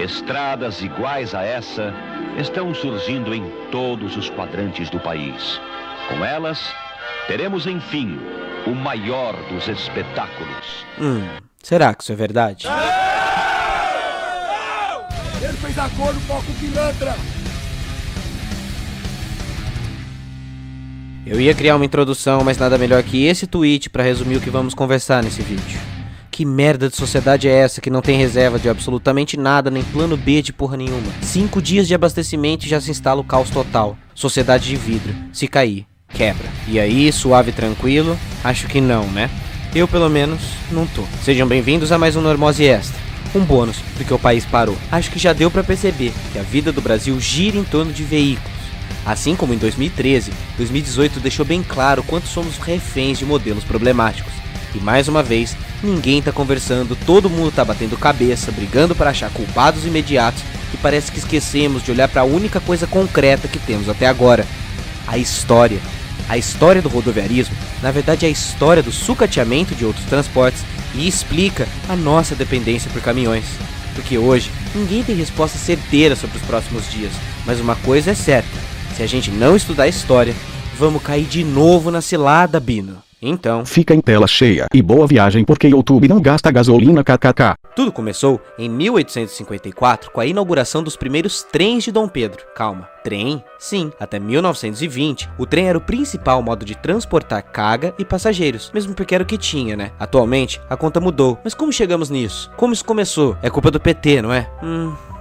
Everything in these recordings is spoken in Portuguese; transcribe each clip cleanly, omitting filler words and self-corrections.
Estradas iguais a essa estão surgindo em todos os quadrantes do país. Com elas, teremos, enfim, o maior dos espetáculos. Será que isso é verdade? Ele fez acordo com o pilantra! Eu ia criar uma introdução, mas nada melhor que esse tweet pra resumir o que vamos conversar nesse vídeo. Que merda de sociedade é essa que não tem reserva de absolutamente nada, nem plano B de porra nenhuma? 5 dias de abastecimento e já se instala o caos total. Sociedade de vidro. Se cair, quebra. E aí, suave e tranquilo? Acho que não, né? Eu, pelo menos, não tô. Sejam bem-vindos a mais um Normose Extra. Um bônus, porque o país parou. Acho que já deu pra perceber que a vida do Brasil gira em torno de veículos. Assim como em 2013, 2018 deixou bem claro quanto somos reféns de modelos problemáticos. E mais uma vez, ninguém tá conversando, todo mundo tá batendo cabeça, brigando para achar culpados imediatos e parece que esquecemos de olhar para a única coisa concreta que temos até agora: a história. A história do rodoviarismo, na verdade, é a história do sucateamento de outros transportes e explica a nossa dependência por caminhões. Porque hoje, ninguém tem resposta certeira sobre os próximos dias, mas uma coisa é certa: se a gente não estudar história, vamos cair de novo na cilada, Bino. Então, fica em tela cheia e boa viagem porque YouTube não gasta gasolina kkk. Tudo começou em 1854 com a inauguração dos primeiros trens de Dom Pedro. Calma, trem? Sim, até 1920 o trem era o principal modo de transportar carga e passageiros, mesmo porque era o que tinha, né? Atualmente a conta mudou, mas como chegamos nisso? Como isso começou? É culpa do PT, não é?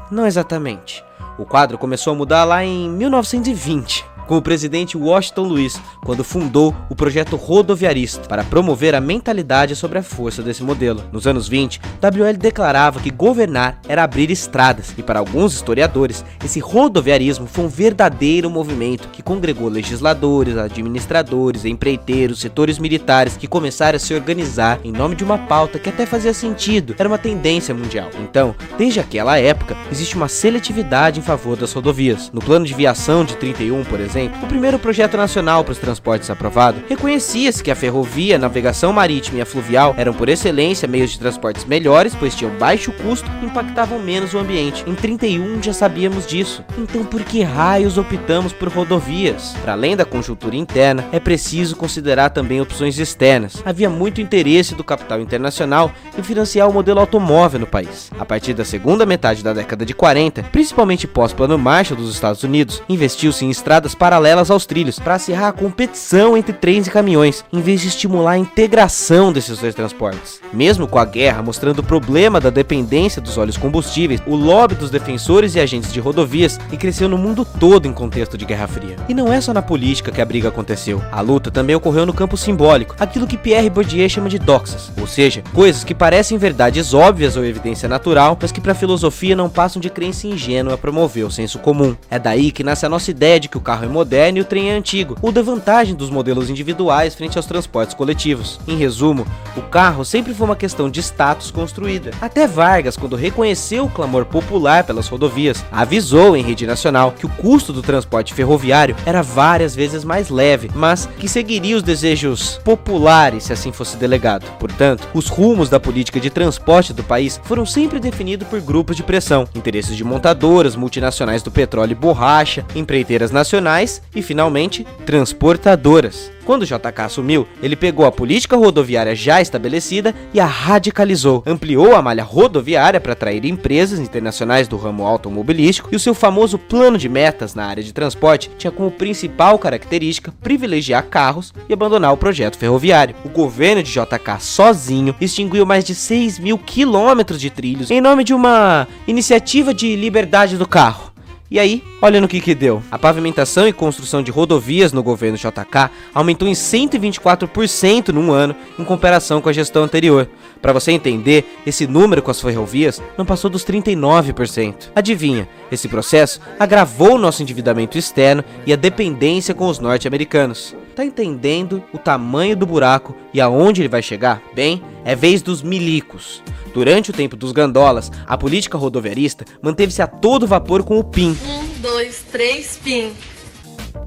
Não exatamente. O quadro começou a mudar lá em 1920. Com o presidente Washington Luiz, quando fundou o projeto rodoviarista para promover a mentalidade sobre a força desse modelo. Nos anos 20, WL declarava que governar era abrir estradas, e para alguns historiadores, esse rodoviarismo foi um verdadeiro movimento que congregou legisladores, administradores, empreiteiros, setores militares que começaram a se organizar em nome de uma pauta que até fazia sentido, era uma tendência mundial. Então, desde aquela época, existe uma seletividade em favor das rodovias. No plano de viação de 31, por exemplo, o primeiro projeto nacional para os transportes aprovado, reconhecia-se que a ferrovia, a navegação marítima e a fluvial eram por excelência meios de transportes melhores, pois tinham baixo custo e impactavam menos o ambiente. Em 31 já sabíamos disso. Então por que raios optamos por rodovias? Para além da conjuntura interna, é preciso considerar também opções externas. Havia muito interesse do capital internacional em financiar o modelo automóvel no país. A partir da segunda metade da década de 40, principalmente pós-Plano Marshall dos Estados Unidos, investiu-se em estradas paralelas aos trilhos, para acirrar a competição entre trens e caminhões, em vez de estimular a integração desses dois transportes. Mesmo com a guerra mostrando o problema da dependência dos óleos combustíveis, o lobby dos defensores e agentes de rodovias cresceu no mundo todo em contexto de Guerra Fria. E não é só na política que a briga aconteceu. A luta também ocorreu no campo simbólico, aquilo que Pierre Bourdieu chama de doxas, ou seja, coisas que parecem verdades óbvias ou evidência natural, mas que para a filosofia não passam de crença ingênua a promover o senso comum. É daí que nasce a nossa ideia de que o carro é moderno e o trem é antigo, ou da vantagem dos modelos individuais frente aos transportes coletivos. Em resumo, o carro sempre foi uma questão de status construída. Até Vargas, quando reconheceu o clamor popular pelas rodovias, avisou em rede nacional que o custo do transporte ferroviário era várias vezes mais leve, mas que seguiria os desejos populares se assim fosse delegado. Portanto, os rumos da política de transporte do país foram sempre definidos por grupos de pressão, interesses de montadoras, multinacionais do petróleo e borracha, empreiteiras nacionais e, finalmente, transportadoras. Quando o JK assumiu, ele pegou a política rodoviária já estabelecida e a radicalizou, ampliou a malha rodoviária para atrair empresas internacionais do ramo automobilístico e o seu famoso plano de metas na área de transporte tinha como principal característica privilegiar carros e abandonar o projeto ferroviário. O governo de JK sozinho extinguiu mais de 6 mil quilômetros de trilhos em nome de uma iniciativa de liberdade do carro. E aí, olha no que deu. A pavimentação e construção de rodovias no governo JK aumentou em 124% num ano em comparação com a gestão anterior. Para você entender, esse número com as ferrovias não passou dos 39%. Adivinha, esse processo agravou nosso endividamento externo e a dependência com os norte-americanos. Tá entendendo o tamanho do buraco e aonde ele vai chegar? Bem, é vez dos milicos. Durante o tempo dos gandolas, a política rodoviarista manteve-se a todo vapor com o PIN. 1, 2, 3, PIN.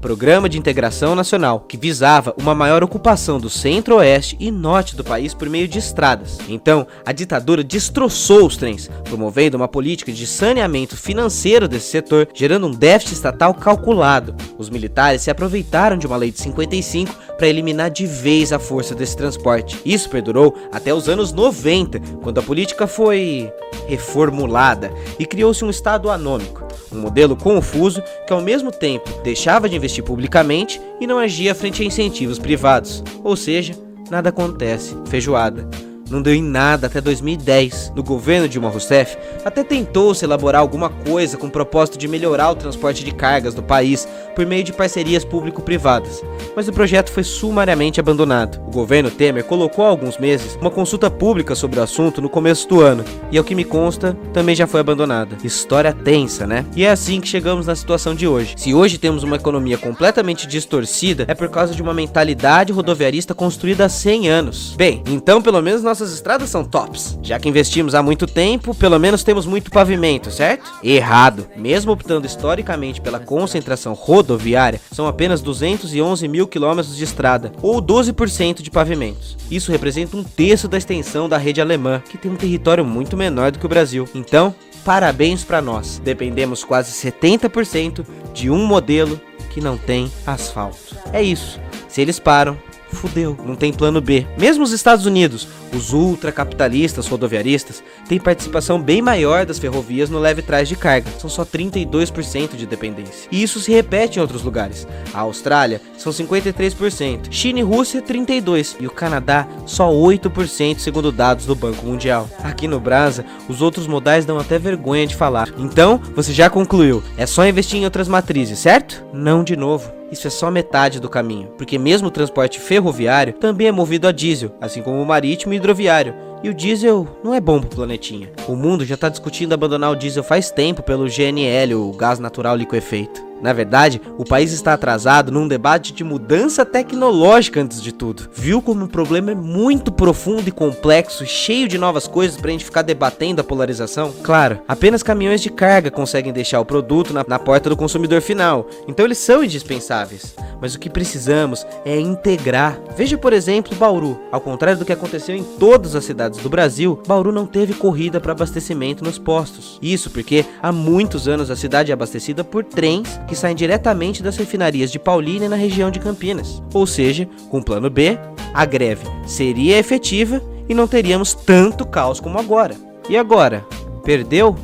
Programa de Integração Nacional, que visava uma maior ocupação do centro-oeste e norte do país por meio de estradas. Então, a ditadura destroçou os trens, promovendo uma política de saneamento financeiro desse setor, gerando um déficit estatal calculado. Os militares se aproveitaram de uma lei de 55 para eliminar de vez a força desse transporte. Isso perdurou até os anos 90, quando a política foi reformulada e criou-se um estado anômico, um modelo confuso que ao mesmo tempo deixava de investir publicamente e não agia frente a incentivos privados. Ou seja, nada acontece, feijoada. Não deu em nada até 2010. No governo Dilma Rousseff, até tentou-se elaborar alguma coisa com o propósito de melhorar o transporte de cargas do país por meio de parcerias público-privadas, mas o projeto foi sumariamente abandonado. O governo Temer colocou há alguns meses uma consulta pública sobre o assunto no começo do ano, e ao que me consta, também já foi abandonada. História tensa, né? E é assim que chegamos na situação de hoje. Se hoje temos uma economia completamente distorcida, é por causa de uma mentalidade rodoviarista construída há 100 anos. Bem, então pelo menos nossas estradas são tops. Já que investimos há muito tempo, pelo menos temos muito pavimento, certo? Errado. Mesmo optando historicamente pela concentração rodoviária, são apenas 211 mil quilômetros de estrada, ou 12% de pavimentos. Isso representa um terço da extensão da rede alemã, que tem um território muito menor do que o Brasil. Então, parabéns para nós. Dependemos quase 70% de um modelo que não tem asfalto. É isso. Se eles param, fudeu, não tem plano B. Mesmo os Estados Unidos, os ultracapitalistas rodoviaristas, têm participação bem maior das ferrovias no leve trás de carga, são só 32% de dependência. E isso se repete em outros lugares. A Austrália são 53%, China e Rússia 32%, e o Canadá só 8% segundo dados do Banco Mundial. Aqui no Brasa, os outros modais dão até vergonha de falar. Então, você já concluiu, é só investir em outras matrizes, certo? Não de novo. Isso é só metade do caminho, porque mesmo o transporte ferroviário também é movido a diesel, assim como o marítimo e hidroviário. E o diesel não é bom pro planetinha. O mundo já tá discutindo abandonar o diesel faz tempo pelo GNL, o gás natural liquefeito. Na verdade, o país está atrasado num debate de mudança tecnológica antes de tudo. Viu como o problema é muito profundo e complexo, cheio de novas coisas pra gente ficar debatendo a polarização? Claro, apenas caminhões de carga conseguem deixar o produto na porta do consumidor final, então eles são indispensáveis. Mas o que precisamos é integrar. Veja, por exemplo, Bauru. Ao contrário do que aconteceu em todas as cidades do Brasil, Bauru não teve corrida para abastecimento nos postos. Isso porque há muitos anos a cidade é abastecida por trens que saem diretamente das refinarias de Paulínia na região de Campinas. Ou seja, com o plano B, a greve seria efetiva e não teríamos tanto caos como agora. E agora? Perdeu?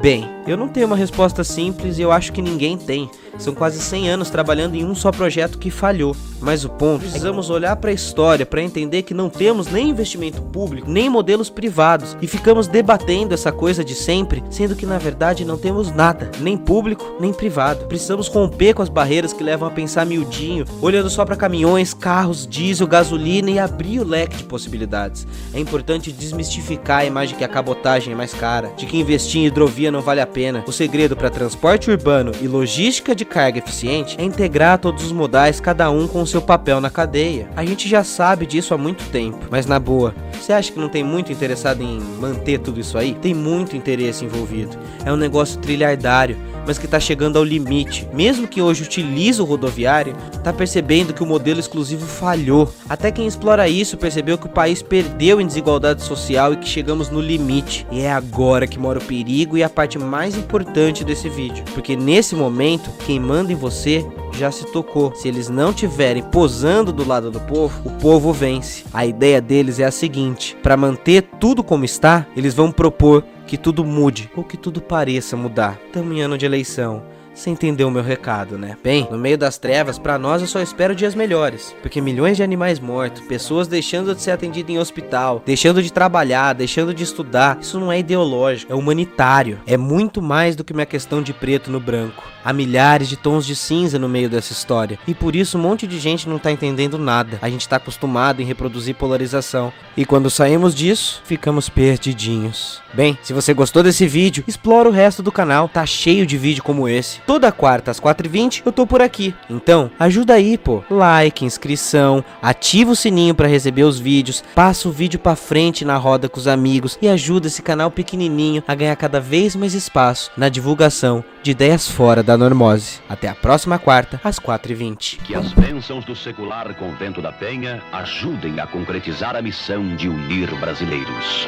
Bem, eu não tenho uma resposta simples e eu acho que ninguém tem. São quase 100 anos trabalhando em um só projeto que falhou. Mas o ponto é que precisamos olhar para a história para entender que não temos nem investimento público, nem modelos privados. E ficamos debatendo essa coisa de sempre, sendo que na verdade não temos nada, nem público, nem privado. Precisamos romper com as barreiras que levam a pensar miudinho, olhando só para caminhões, carros, diesel, gasolina e abrir o leque de possibilidades. É importante desmistificar a imagem que a cabotagem é mais cara, de que investir em hidrovia não vale a pena. O segredo para transporte urbano e logística de carga eficiente é integrar todos os modais, cada um com seu papel na cadeia. A gente já sabe disso há muito tempo, mas na boa, você acha que não tem muito interessado em manter tudo isso aí? Tem muito interesse envolvido. É um negócio trilhardário, mas que tá chegando ao limite. Mesmo que hoje utilize o rodoviário, tá percebendo que o modelo exclusivo falhou. Até quem explora isso percebeu que o país perdeu em desigualdade social e que chegamos no limite. E é agora que mora o perigo e a parte mais importante desse vídeo. Porque nesse momento, quem manda em você já se tocou. Se eles não tiverem posando do lado do povo, o povo vence. A ideia deles é a seguinte: para manter tudo como está, eles vão propor que tudo mude, ou que tudo pareça mudar. Estamos em ano de eleição. Você entendeu o meu recado, né? Bem, no meio das trevas, pra nós eu só espero dias melhores. Porque milhões de animais mortos, pessoas deixando de ser atendidas em hospital, deixando de trabalhar, deixando de estudar, isso não é ideológico, é humanitário. É muito mais do que uma questão de preto no branco. Há milhares de tons de cinza no meio dessa história. E por isso um monte de gente não tá entendendo nada. A gente tá acostumado em reproduzir polarização. E quando saímos disso, ficamos perdidinhos. Bem, se você gostou desse vídeo, explora o resto do canal. Tá cheio de vídeo como esse. toda quarta às 4h20 eu tô por aqui. Então, ajuda aí, pô. Like, inscrição, ativa o sininho pra receber os vídeos, passa o vídeo pra frente na roda com os amigos e ajuda esse canal pequenininho a ganhar cada vez mais espaço na divulgação de ideias fora da normose. Até a próxima quarta, às 4h20. Que as bênçãos do secular Convento da Penha ajudem a concretizar a missão de unir brasileiros.